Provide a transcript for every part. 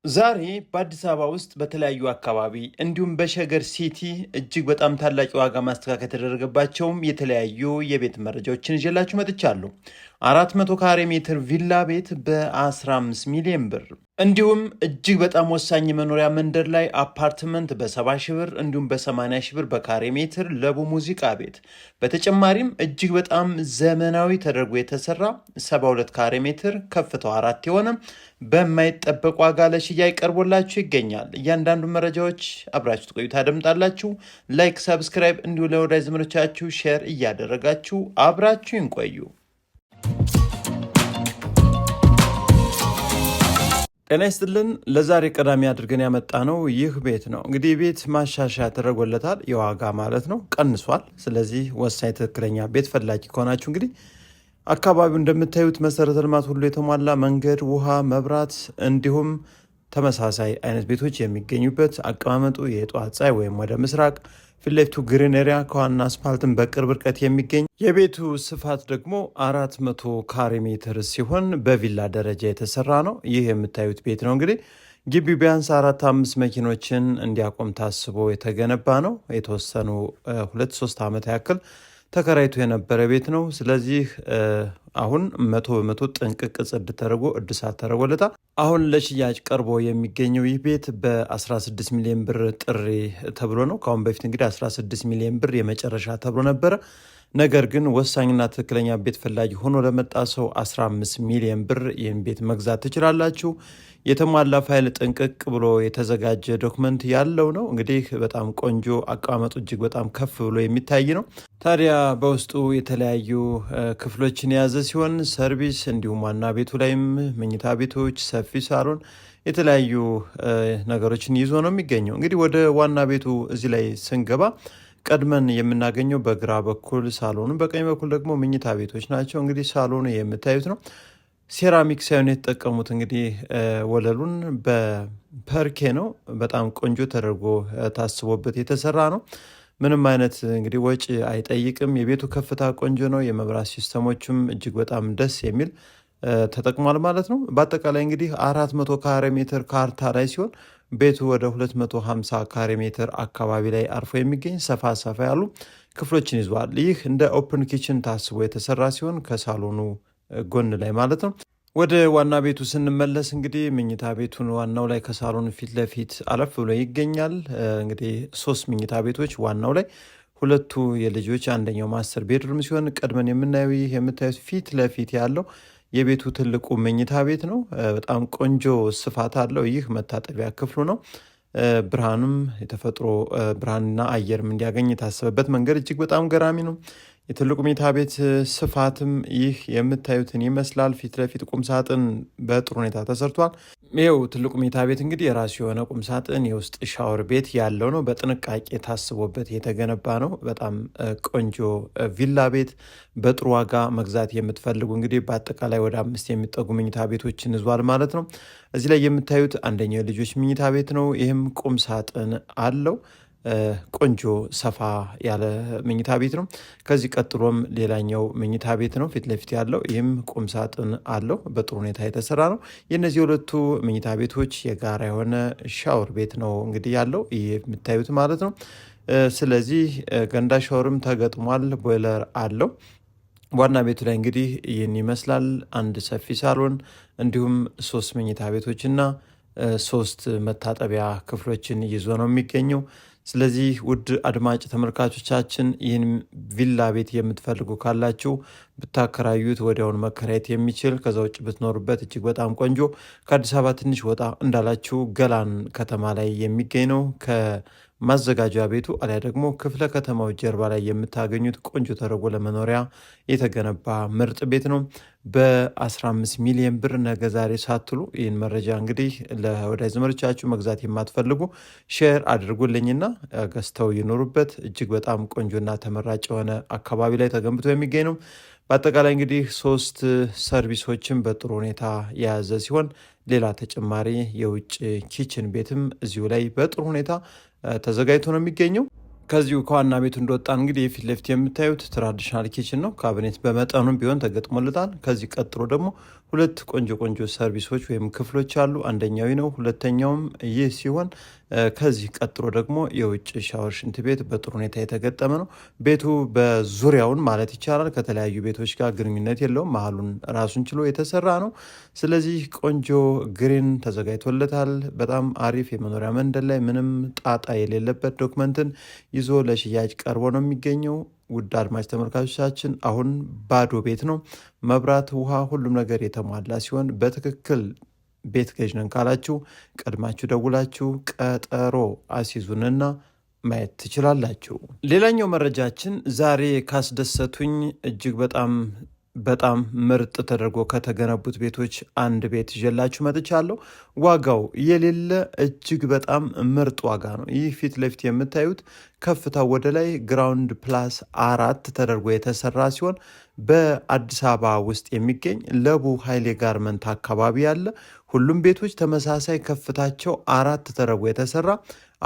ዛሬ በአዲስ አበባ ውስጥ በተለያዩ አካባቢ እንዲሁም በሸገር ሲቲ እጅግ በጣም ታላቅ የዋጋ ማስተካከል የተደረገባቸውም የተለያዩ የቤት መረጃዎችን ይዤላችሁ መጥቻለሁ። 400 ካሬ ሜትር ቪላ ቤት በ15 ሚሊዮን ብር እንዲሁም እጅግ በጣም ወሳኝ መኖሪያ መንደር ላይ አፓርትመንት በ70 ሺህ ብር እንዲሁም በ80 ሺህ ብር በካሬ ሜትር ለቡ ሙዚቃ ቤት። በተጨማሪም እጅግ በጣም ዘመናዊ ተደርጎ የተሰራ 72 ካሬ ሜትር ከፍታው 4 የሆነ በማይጠበቅ ዋጋ ለሽያጭ ቀርቦላችሁ ይገኛል። እያንዳንዱ መረጃዎች አብራችሁ ትቆዩ ታደምጣላችሁ። ላይክ፣ ሰብስክራይብ እንዲሁ ለወዳጅ ዘመዶቻችሁ ሼር እያደረጋችሁ አብራችሁ ይቆዩ። ጤና ይስጥልን። ለዛሬ ቀዳሚ አድርገን ያመጣ ነው ይህ ቤት ነው። እንግዲህ ቤት ማሻሻያ ተደርጎለታል፣ የዋጋ ማለት ነው ቀንሷል። ስለዚህ ወሳኝ ትክክለኛ ቤት ፈላጊ ከሆናችሁ እንግዲህ አካባቢው እንደምታዩት መሰረተ ልማት ሁሉ የተሟላ መንገድ፣ ውሃ፣ መብራት እንዲሁም ተመሳሳይ አይነት ቤቶች የሚገኙበት አቀማመጡ የጠዋት ፀሐይ ወይም ወደ ምስራቅ ፊት ለፊቱ ግሪን ኤሪያ ከዋና አስፓልትን በቅርብ ርቀት የሚገኝ የቤቱ ስፋት ደግሞ 400 ካሬ ሜትር ሲሆን በቪላ ደረጃ የተሰራ ነው። ይህ የምታዩት ቤት ነው እንግዲህ ግቢው ቢያንስ 4-5 መኪኖችን እንዲያቆም ታስቦ የተገነባ ነው። የተወሰኑ 2-3 ዓመት ያክል ተከራይቶ የነበረ ቤት ነው። ስለዚህ አሁን 100% ጥንቅቅ ጽድ ተደርጎ እድሳት ተደርጎለታል። አሁን ለሽያጭ ቀርቦ የሚገኘው ይህ ቤት በ16 ሚሊዮን ብር ጥሪ ተብሎ ነው። ከአሁን በፊት እንግዲህ 16 ሚሊዮን ብር የመጨረሻ ተብሎ ነበረ። ነገር ግን ወሳኝና ትክክለኛ ቤት ፈላጊ ሆኖ ለመጣ ሰው 15 ሚሊዮን ብር ይህን ቤት መግዛት ትችላላችሁ። የተሟላ ፋይል ጥንቅቅ ብሎ የተዘጋጀ ዶክመንት ያለው ነው። እንግዲህ በጣም ቆንጆ አቀማመጡ እጅግ በጣም ከፍ ብሎ የሚታይ ነው። ታዲያ በውስጡ የተለያዩ ክፍሎችን የያዘ ሲሆን ሰርቪስ እንዲሁም ዋና ቤቱ ላይም መኝታ ቤቶች፣ ሰፊ ሳሎን፣ የተለያዩ ነገሮችን ይዞ ነው የሚገኘው። እንግዲህ ወደ ዋና ቤቱ እዚህ ላይ ስንገባ ቀድመን የምናገኘው በግራ በኩል ሳሎኑ፣ በቀኝ በኩል ደግሞ መኝታ ቤቶች ናቸው። እንግዲህ ሳሎኑ የምታዩት ነው። ሴራሚክ ሳይሆን የተጠቀሙት እንግዲህ ወለሉን በፐርኬ ነው። በጣም ቆንጆ ተደርጎ ታስቦበት የተሰራ ነው። ምንም አይነት እንግዲህ ወጪ አይጠይቅም። የቤቱ ከፍታ ቆንጆ ነው። የመብራት ሲስተሞችም እጅግ በጣም ደስ የሚል ተጠቅሟል ማለት ነው። በአጠቃላይ እንግዲህ 400 ካሬ ሜትር ካርታ ላይ ሲሆን ቤቱ ወደ 250 ካሬ ሜትር አካባቢ ላይ አርፎ የሚገኝ ሰፋ ያሉ ክፍሎችን ይዟል። ይህ እንደ ኦፕን ኪችን ታስቦ የተሰራ ሲሆን ከሳሎኑ ጎን ላይ ማለት ነው። ወደ ዋና ቤቱ ስንመለስ እንግዲህ መኝታ ቤቱን ዋናው ላይ ከሳሎን ፊት ለፊት አለፍ ብሎ ይገኛል። እንግዲህ 3 መኝታ ቤቶች ዋናው ላይ፣ 2 የልጆች አንደኛው ማስተር ቤድሩም ሲሆን ቀድመን የምናየው ይህ የምታዩት ፊት ለፊት ያለው የቤቱ ትልቁ መኝታ ቤት ነው። በጣም ቆንጆ ስፋት አለው። ይህ መታጠቢያ ክፍሉ ነው። ብርሃንም የተፈጥሮ ብርሃንና አየርም እንዲያገኝ የታሰበበት መንገድ እጅግ በጣም ገራሚ ነው። የትልቁ መኝታ ቤት ስፋትም ይህ የምታዩትን ይመስላል። ፊት ለፊት ቁምሳጥን በጥሩ ሁኔታ ተሰርቷል። ይኸው ትልቁ መኝታ ቤት እንግዲህ የራሱ የሆነ ቁምሳጥን፣ የውስጥ ሻወር ቤት ያለው ነው። በጥንቃቄ ታስቦበት የተገነባ ነው። በጣም ቆንጆ ቪላ ቤት በጥሩ ዋጋ መግዛት የምትፈልጉ እንግዲህ በአጠቃላይ ወደ 5 የሚጠጉ መኝታ ቤቶችን ይዟል ማለት ነው። እዚህ ላይ የምታዩት አንደኛው የልጆች መኝታ ቤት ነው። ይህም ቁምሳጥን አለው። ቆንጆ ሰፋ ያለ መኝታ ቤት ነው። ከዚህ ቀጥሎም ሌላኛው መኝታ ቤት ነው ፊት ለፊት ያለው። ይህም ቁም ሳጥን አለው። በጥሩ ሁኔታ የተሰራ ነው። የእነዚህ ሁለቱ መኝታ ቤቶች የጋራ የሆነ ሻወር ቤት ነው እንግዲህ ያለው ይህ የምታዩት ማለት ነው። ስለዚህ ገንዳ ሻወርም ተገጥሟል። ቦይለር አለው። ዋና ቤቱ ላይ እንግዲህ ይህን ይመስላል። አንድ ሰፊ ሳሎን እንዲሁም 3 መኝታ ቤቶችና 3 መታጠቢያ ክፍሎችን ይዞ ነው የሚገኘው። ስለዚህ ውድ አድማጭ ተመልካቾቻችን ይህን ቪላ ቤት የምትፈልጉ ካላችሁ ብታከራዩት ወዲያውን መከራየት የሚችል ከዛ ውጭ ብትኖሩበት እጅግ በጣም ቆንጆ ከአዲስ አበባ ትንሽ ወጣ እንዳላችሁ ገላን ከተማ ላይ የሚገኝ ነው። ከማዘጋጃ ቤቱ አሊያ ደግሞ ክፍለ ከተማው ጀርባ ላይ የምታገኙት ቆንጆ ተደርጎ ለመኖሪያ የተገነባ ምርጥ ቤት ነው። በ15 ሚሊዮን ብር ነገ ዛሬ ሳትሉ ይህን መረጃ እንግዲህ ለወዳጅ ዘመዶቻችሁ መግዛት የማትፈልጉ ሼር አድርጉልኝና ገዝተው ይኖሩበት። እጅግ በጣም ቆንጆና ተመራጭ የሆነ አካባቢ ላይ ተገንብቶ የሚገኝ ነው። በአጠቃላይ እንግዲህ 3 ሰርቪሶችን በጥሩ ሁኔታ የያዘ ሲሆን ሌላ ተጨማሪ የውጭ ኪችን ቤትም እዚሁ ላይ በጥሩ ሁኔታ ተዘጋጅቶ ነው የሚገኘው። ከዚሁ ከዋና ቤቱ እንደወጣን እንግዲህ የፊት ለፊት የምታዩት ትራዲሽናል ኪችን ነው። ካቢኔት በመጠኑም ቢሆን ተገጥሞለታል። ከዚህ ቀጥሎ ደግሞ ሁለት ቆንጆ ሰርቪሶች ወይም ክፍሎች አሉ። አንደኛው ነው፣ ሁለተኛውም ይህ ሲሆን ከዚህ ቀጥሎ ደግሞ የውጭ ሻወር ሽንት ቤት በጥሩ ሁኔታ የተገጠመ ነው። ቤቱ በዙሪያውን ማለት ይቻላል ከተለያዩ ቤቶች ጋር ግንኙነት የለውም። መሀሉን ራሱን ችሎ የተሰራ ነው። ስለዚህ ቆንጆ ግሪን ተዘጋጅቶለታል። በጣም አሪፍ የመኖሪያ መንደር ላይ ምንም ጣጣ የሌለበት ዶክመንትን ይዞ ለሽያጭ ቀርቦ ነው የሚገኘው። ውድ አድማጭ ተመልካቾቻችን አሁን ባዶ ቤት ነው። መብራት፣ ውሃ፣ ሁሉም ነገር የተሟላ ሲሆን በትክክል ቤት ገዥ ነን ካላችሁ ቀድማችሁ ደውላችሁ ቀጠሮ አስይዙንና ማየት ትችላላችሁ። ሌላኛው መረጃችን ዛሬ ካስደሰቱኝ እጅግ በጣም ምርጥ ተደርጎ ከተገነቡት ቤቶች አንድ ቤት ይዤላችሁ መጥቻለሁ። ዋጋው የሌለ እጅግ በጣም ምርጥ ዋጋ ነው። ይህ ፊት ለፊት የምታዩት ከፍታው ወደ ላይ ግራውንድ ፕላስ 4 ተደርጎ የተሰራ ሲሆን በአዲስ አበባ ውስጥ የሚገኝ ለቡ ኃይሌ ጋርመንት አካባቢ ያለ ሁሉም ቤቶች ተመሳሳይ ከፍታቸው 4 ተደርጎ የተሰራ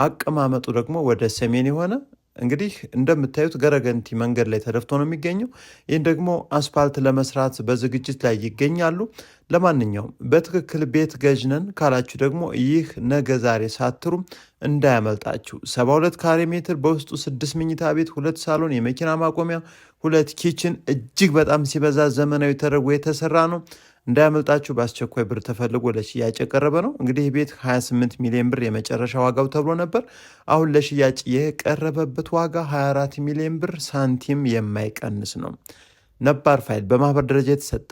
አቀማመጡ ደግሞ ወደ ሰሜን የሆነ እንግዲህ እንደምታዩት ገረገንቲ መንገድ ላይ ተደፍቶ ነው የሚገኘው። ይህን ደግሞ አስፓልት ለመስራት በዝግጅት ላይ ይገኛሉ። ለማንኛውም በትክክል ቤት ገዥ ነን ካላችሁ ደግሞ ይህ ነገ ዛሬ ሳትሩም እንዳያመልጣችሁ። 72 ካሬ ሜትር በውስጡ 6 መኝታ ቤት፣ 2 ሳሎን፣ የመኪና ማቆሚያ፣ 2 ኪችን እጅግ በጣም ሲበዛ ዘመናዊ ተደርጎ የተሰራ ነው። እንዳያመልጣችሁ። በአስቸኳይ ብር ተፈልጎ ለሽያጭ የቀረበ ነው። እንግዲህ ቤት 28 ሚሊዮን ብር የመጨረሻ ዋጋው ተብሎ ነበር። አሁን ለሽያጭ የቀረበበት ዋጋ 24 ሚሊዮን ብር ሳንቲም የማይቀንስ ነው። ነባር ፋይል በማህበር ደረጃ የተሰጠ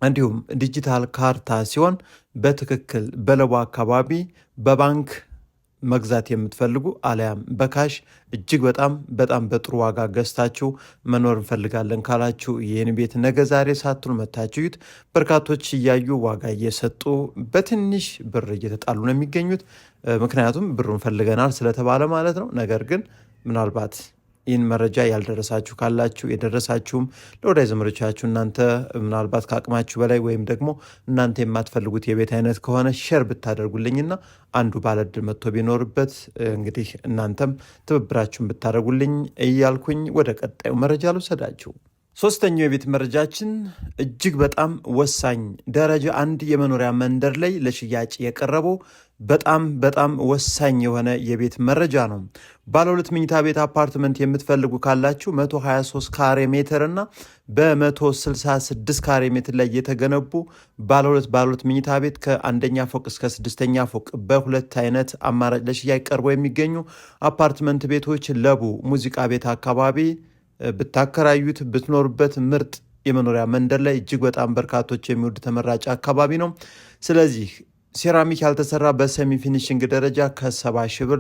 እንዲሁም ዲጂታል ካርታ ሲሆን በትክክል በለቡ አካባቢ በባንክ መግዛት የምትፈልጉ አለያም በካሽ እጅግ በጣም በጥሩ ዋጋ ገዝታችሁ መኖር እንፈልጋለን ካላችሁ ይህን ቤት ነገ ዛሬ ሳትሉ መታችሁ ዩት። በርካቶች እያዩ ዋጋ እየሰጡ በትንሽ ብር እየተጣሉ ነው የሚገኙት። ምክንያቱም ብሩን ፈልገናል ስለተባለ ማለት ነው። ነገር ግን ምናልባት ይህን መረጃ ያልደረሳችሁ ካላችሁ የደረሳችሁም ለወዳጅ ዘመዶቻችሁ እናንተ ምናልባት ከአቅማችሁ በላይ ወይም ደግሞ እናንተ የማትፈልጉት የቤት አይነት ከሆነ ሼር ብታደርጉልኝና አንዱ ባለዕድል መጥቶ ቢኖርበት እንግዲህ እናንተም ትብብራችሁን ብታደርጉልኝ እያልኩኝ ወደ ቀጣዩ መረጃ ልውሰዳችሁ። ሶስተኛው የቤት መረጃችን እጅግ በጣም ወሳኝ ደረጃ 1 የመኖሪያ መንደር ላይ ለሽያጭ የቀረበው በጣም ወሳኝ የሆነ የቤት መረጃ ነው። ባለ 2 መኝታ ቤት አፓርትመንት የምትፈልጉ ካላችሁ 123 ካሬ ሜትር እና በ166 ካሬ ሜትር ላይ የተገነቡ ባለ 2 መኝታ ቤት ከአንደኛ ፎቅ እስከ 6ኛ ፎቅ በሁለት አይነት አማራጭ ለሽያጭ ቀርበው የሚገኙ አፓርትመንት ቤቶች ለቡ ሙዚቃ ቤት አካባቢ ብታከራዩት ብትኖሩበት ምርጥ የመኖሪያ መንደር ላይ እጅግ በጣም በርካቶች የሚወድ ተመራጭ አካባቢ ነው። ስለዚህ ሴራሚክ ያልተሰራ በሰሚ ፊኒሽንግ ደረጃ ከ70 ሺህ ብር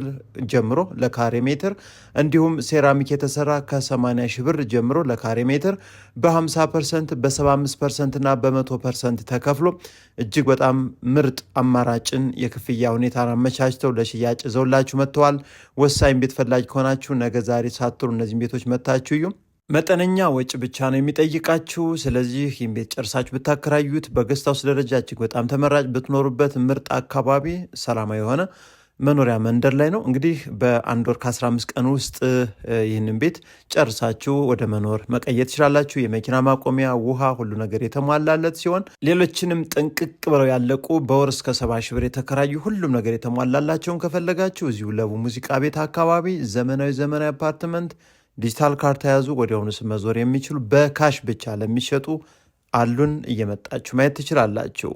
ጀምሮ ለካሬ ሜትር እንዲሁም ሴራሚክ የተሰራ ከ80 ሺህ ብር ጀምሮ ለካሬ ሜትር በ50%፣ በ75% እና በ100% ተከፍሎ እጅግ በጣም ምርጥ አማራጭን የክፍያ ሁኔታን አመቻችተው ለሽያጭ ዘውላችሁ መጥተዋል። ወሳኝ ቤት ፈላጊ ከሆናችሁ ነገ ዛሬ ሳትሩ እነዚህን ቤቶች መታችሁ እዩ። መጠነኛ ወጪ ብቻ ነው የሚጠይቃችሁ። ስለዚህ ይህን ቤት ጨርሳችሁ ብታከራዩት በገስት ሃውስ ደረጃ እጅግ በጣም ተመራጭ ብትኖሩበት ምርጥ አካባቢ ሰላማዊ የሆነ መኖሪያ መንደር ላይ ነው። እንግዲህ በአንድ ወር ከ15 ቀን ውስጥ ይህንን ቤት ጨርሳችሁ ወደ መኖር መቀየር ትችላላችሁ። የመኪና ማቆሚያ፣ ውሃ፣ ሁሉ ነገር የተሟላለት ሲሆን ሌሎችንም ጥንቅቅ ብለው ያለቁ በወር እስከ 70 ሺህ ብር የተከራዩ ሁሉም ነገር የተሟላላቸውን ከፈለጋችሁ እዚሁ ለቡ ሙዚቃ ቤት አካባቢ ዘመናዊ አፓርትመንት ዲጂታል ካርታ ያዙ ወዲያውኑ መዞር የሚችሉ በካሽ ብቻ ለሚሸጡ አሉን። እየመጣችሁ ማየት ትችላላችሁ።